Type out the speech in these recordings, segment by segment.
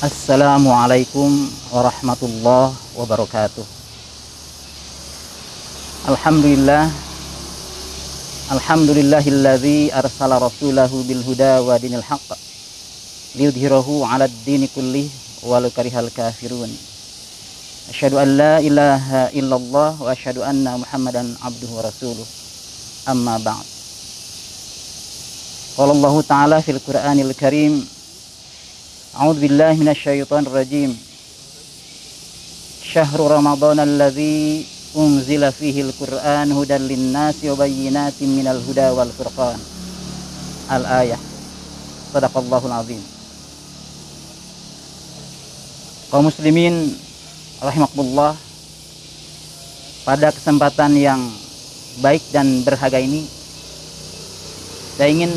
Assalamualaikum warahmatullahi wabarakatuh. Alhamdulillah, alhamdulillahilladzi arsala rasulahu bil huda wa dinil haqq liyudhhirahu 'alad dini kullih walau karihal kafirun. Asyhadu an la ilaha illallah wa asyhadu anna Muhammadan abduhu wa rasuluh. Amma ba'd. Qala Allah Ta'ala fil Qur'anil Karim, A'udzu billahi minasyaitonir rajim. Syahrul Ramadan alladzi unzila fihil Qur'an hudan linnasi wa bayyinatin minal huda wal furqan. Al-ayah. Shadaqallahul azim. Kaum muslimin rahimakumullah, pada kesempatan yang baik dan berharga ini saya ingin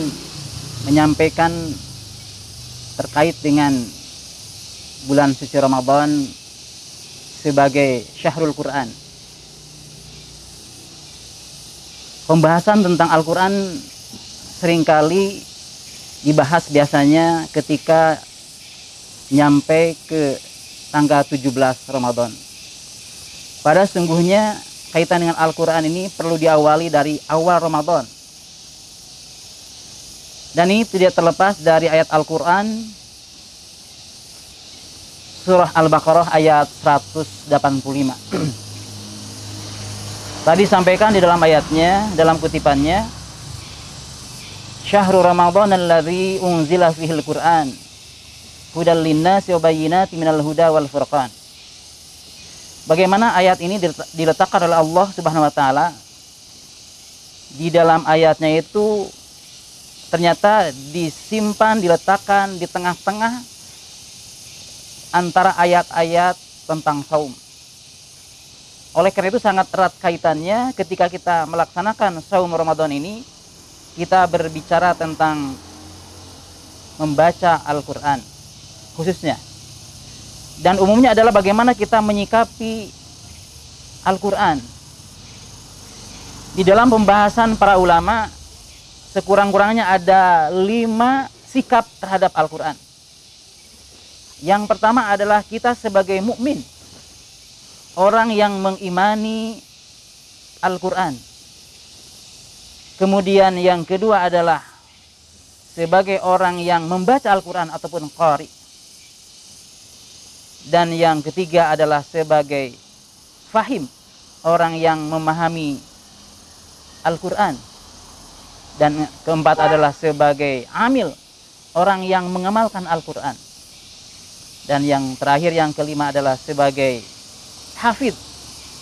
menyampaikan terkait dengan bulan suci Ramadan sebagai Syahrul Quran. Pembahasan tentang Al-Quran seringkali dibahas biasanya ketika nyampe ke tanggal 17 Ramadan. Pada sungguhnya kaitan dengan Al-Quran ini perlu diawali dari awal Ramadan. Dan ini tidak terlepas dari ayat Al-Quran surah Al-Baqarah ayat 185. Tadi sampaikan di dalam ayatnya, dalam kutipannya, Syahrul Ramadan alladzi unzila fihil Qur'an hudal linnasi wa bayyinatin minal huda wal furqan. Bagaimana ayat ini diletakkan oleh Allah Subhanahu wa taala? Di dalam ayatnya itu ternyata disimpan, diletakkan di tengah-tengah antara ayat-ayat tentang saum. Oleh karena itu sangat erat kaitannya ketika kita melaksanakan saum Ramadan ini, kita berbicara tentang membaca Al-Quran khususnya. Dan umumnya adalah bagaimana kita menyikapi Al-Quran. Di dalam pembahasan para ulama, sekurang-kurangnya ada 5 sikap terhadap Al-Quran. Yang pertama adalah kita sebagai mukmin, orang yang mengimani Al-Quran. Kemudian yang kedua adalah sebagai orang yang membaca Al-Quran ataupun qari. Dan yang ketiga adalah sebagai fahim, orang yang memahami Al-Quran. Dan keempat adalah sebagai amil, orang yang mengamalkan Al-Quran. Dan yang terakhir, yang kelima adalah sebagai hafidh,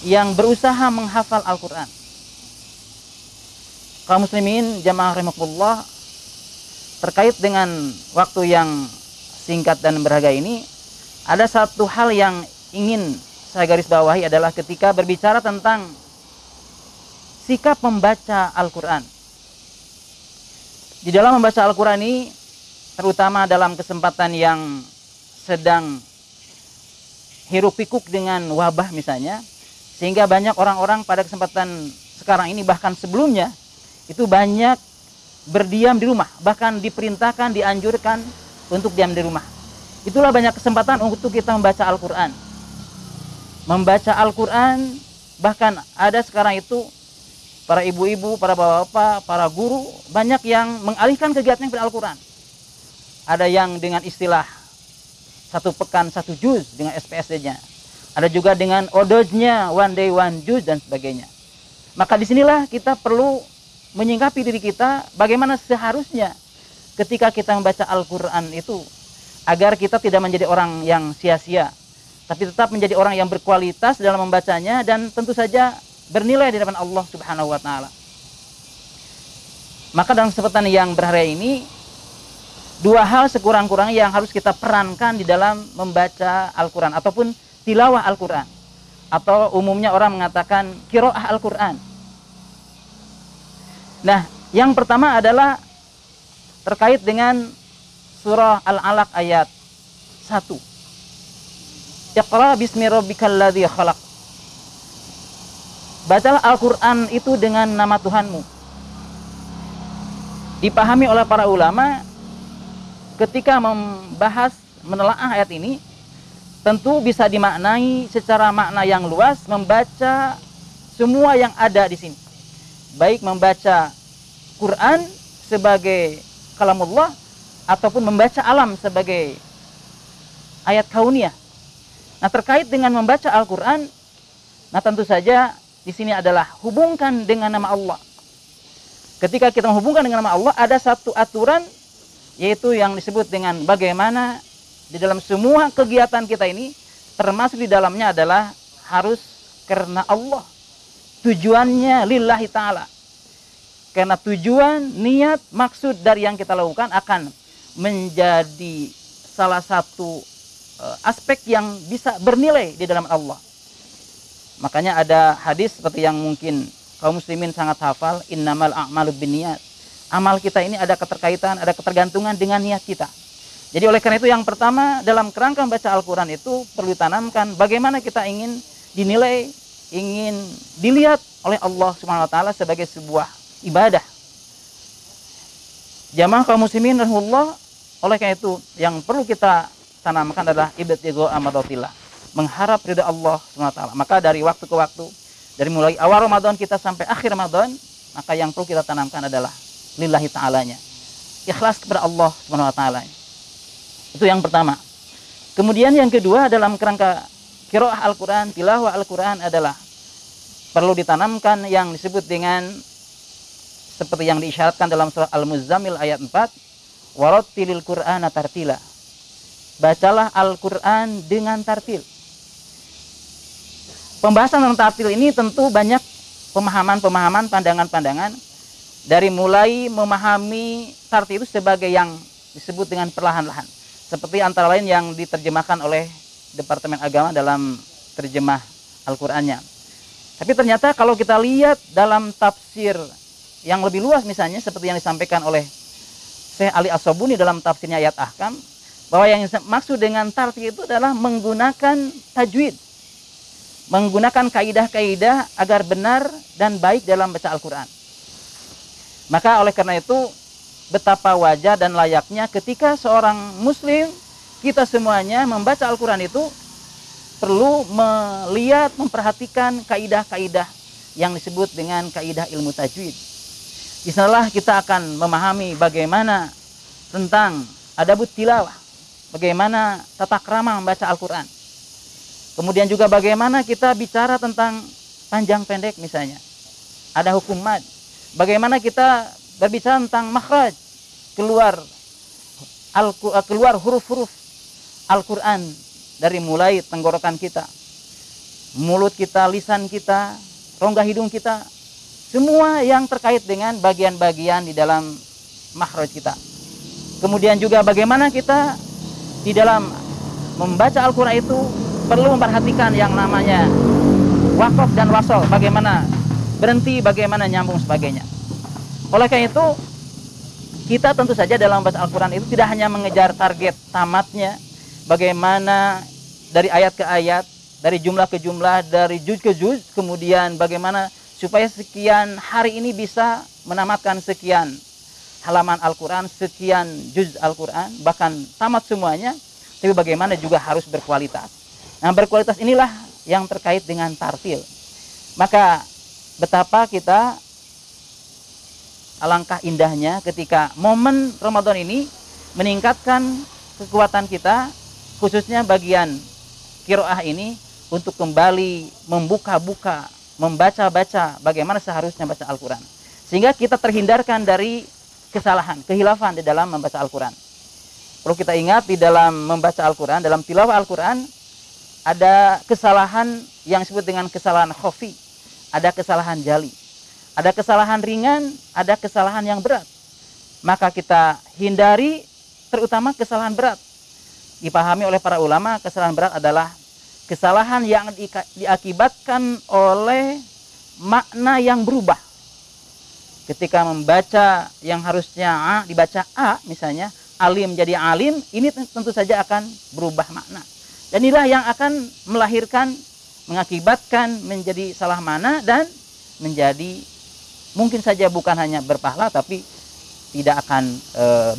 yang berusaha menghafal Al-Quran. Kaum muslimin jamaah rahimakumullah, terkait dengan waktu yang singkat dan berharga ini, ada satu hal yang ingin saya garis bawahi adalah ketika berbicara tentang sikap membaca Al-Quran. Di dalam membaca Al-Quran ini, terutama dalam kesempatan yang sedang hiruk pikuk dengan wabah misalnya, sehingga banyak orang-orang pada kesempatan sekarang ini, bahkan sebelumnya itu banyak berdiam di rumah, bahkan diperintahkan, dianjurkan untuk diam di rumah. Itulah banyak kesempatan untuk kita membaca Al-Quran. Membaca Al-Quran, bahkan ada sekarang itu para ibu-ibu, para bapak-bapak, para guru, banyak yang mengalihkan kegiatannya kepada Al-Quran. Ada yang dengan istilah 1 pekan 1 juz dengan SPSD-nya. Ada juga dengan odojnya, one day one juz dan sebagainya. Maka disinilah kita perlu menyingkapi diri kita bagaimana seharusnya ketika kita membaca Al-Quran itu, agar kita tidak menjadi orang yang sia-sia, tapi tetap menjadi orang yang berkualitas dalam membacanya dan tentu saja bernilai di hadapan Allah Subhanahu wa taala. Maka dalam kesempatan yang berharga ini, 2 hal sekurang-kurangnya yang harus kita perankan di dalam membaca Al-Quran ataupun tilawah Al-Quran, atau umumnya orang mengatakan qiraah Al-Quran. Nah, yang pertama adalah terkait dengan surah Al-Alaq ayat 1. Iqra bismi rabbikal ladzi khalaq. Bacalah Al-Quran itu dengan nama Tuhanmu. Dipahami oleh para ulama ketika membahas menelaah ayat ini, tentu bisa dimaknai secara makna yang luas, membaca semua yang ada di sini. Baik membaca Quran sebagai kalamullah ataupun membaca alam sebagai ayat kauniyah. Nah, terkait dengan membaca Al-Qur'an, nah tentu saja di sini adalah hubungkan dengan nama Allah. Ketika kita menghubungkan dengan nama Allah, ada satu aturan, yaitu yang disebut dengan bagaimana di dalam semua kegiatan kita ini, termasuk di dalamnya adalah harus karena Allah. Tujuannya lillahi ta'ala. Karena tujuan, niat, maksud dari yang kita lakukan akan menjadi salah satu aspek yang bisa bernilai di dalam Allah. Makanya ada hadis seperti yang mungkin kaum muslimin sangat hafal, innamal a'malu binniyat. Amal kita ini ada keterkaitan, ada ketergantungan dengan niat kita. Jadi oleh karena itu yang pertama dalam kerangka membaca Al-Quran itu perlu ditanamkan bagaimana kita ingin dinilai, ingin dilihat oleh Allah Subhanahu wa taala sebagai sebuah ibadah. Jamaah kaum muslimin rahimahullah, oleh karena itu yang perlu kita tanamkan adalah ibtigha amadatillah, mengharap ridha Allah Subhanahu wa taala. Maka dari waktu ke waktu, dari mulai awal Ramadan kita sampai akhir Ramadan, maka yang perlu kita tanamkan adalah lillahi ta'alanya, ikhlas kepada Allah Subhanahu wa taala. Itu yang pertama. Kemudian yang kedua, dalam kerangka qiraah Al-Qur'an, tilawah Al-Qur'an adalah perlu ditanamkan yang disebut dengan seperti yang diisyaratkan dalam surah Al-Muzammil ayat 4, warattilil Qur'ana tartila. Bacalah Al-Qur'an dengan tartil. Pembahasan tentang tartil ini tentu banyak pemahaman-pemahaman, pandangan-pandangan, dari mulai memahami tartil itu sebagai yang disebut dengan perlahan-lahan. Seperti antara lain yang diterjemahkan oleh Departemen Agama dalam terjemah Al-Qur'annya. Tapi ternyata kalau kita lihat dalam tafsir yang lebih luas, misalnya seperti yang disampaikan oleh Syekh Ali As-Sabuni dalam tafsirnya ayat Ahkam, bahwa yang maksud dengan tartil itu adalah menggunakan tajwid, menggunakan kaidah-kaidah agar benar dan baik dalam baca Al-Quran. Maka oleh karena itu, betapa wajar dan layaknya ketika seorang muslim, kita semuanya membaca Al-Quran itu perlu melihat, memperhatikan kaidah-kaidah yang disebut dengan kaidah ilmu tajwid. Di sanalah kita akan memahami bagaimana tentang adabut tilawah, bagaimana tata krama membaca Al-Quran. Kemudian juga bagaimana kita bicara tentang panjang pendek misalnya. Ada hukum mad. Bagaimana kita berbicara tentang makhraj, keluar huruf-huruf Al-Quran dari mulai tenggorokan kita, mulut kita, lisan kita, rongga hidung kita, semua yang terkait dengan bagian-bagian di dalam makhraj kita. Kemudian juga bagaimana kita di dalam membaca Al-Quran itu perlu memperhatikan yang namanya waqaf dan wasol, bagaimana berhenti, bagaimana nyambung sebagainya. Oleh karena itu, kita tentu saja dalam membaca Al-Quran itu tidak hanya mengejar target tamatnya, bagaimana dari ayat ke ayat, dari jumlah ke jumlah, dari juz ke juz, kemudian bagaimana supaya sekian hari ini bisa menamatkan sekian halaman Al-Quran, sekian juz Al-Quran, bahkan tamat semuanya, tapi bagaimana juga harus berkualitas. Nah, berkualitas inilah yang terkait dengan tartil. Maka betapa kita alangkah indahnya ketika momen Ramadan ini meningkatkan kekuatan kita, khususnya bagian qiraah ini, untuk kembali membuka-buka, membaca-baca bagaimana seharusnya baca Al-Quran, sehingga kita terhindarkan dari kesalahan, kehilafan di dalam membaca Al-Quran. Perlu kita ingat, di dalam membaca Al-Quran, dalam tilawah Al-Quran, ada kesalahan yang disebut dengan kesalahan khafi, ada kesalahan jali, ada kesalahan ringan, ada kesalahan yang berat. Maka kita hindari terutama kesalahan berat. Dipahami oleh para ulama, kesalahan berat adalah kesalahan yang diakibatkan oleh makna yang berubah. Ketika membaca yang harusnya A, dibaca A misalnya, alim jadi alim, ini tentu saja akan berubah makna. Dan inilah yang akan melahirkan, mengakibatkan menjadi salah makna dan menjadi mungkin saja bukan hanya berpahala tapi tidak akan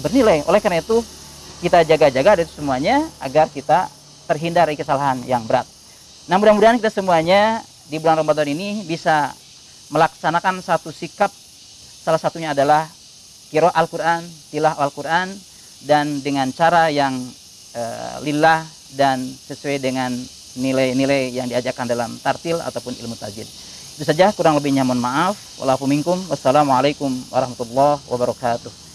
bernilai. Oleh karena itu, kita jaga-jaga dari semuanya agar kita terhindar dari kesalahan yang berat. Nah, mudah-mudahan kita semuanya di bulan Ramadan ini bisa melaksanakan satu sikap, salah satunya adalah qiraah Al-Quran, tilawah Al-Quran, dan dengan cara yang lillah dan sesuai dengan nilai-nilai yang diajarkan dalam tartil ataupun ilmu tajwid. Itu saja, kurang lebihnya mohon maaf. Wassalamualaikum warahmatullahi wabarakatuh.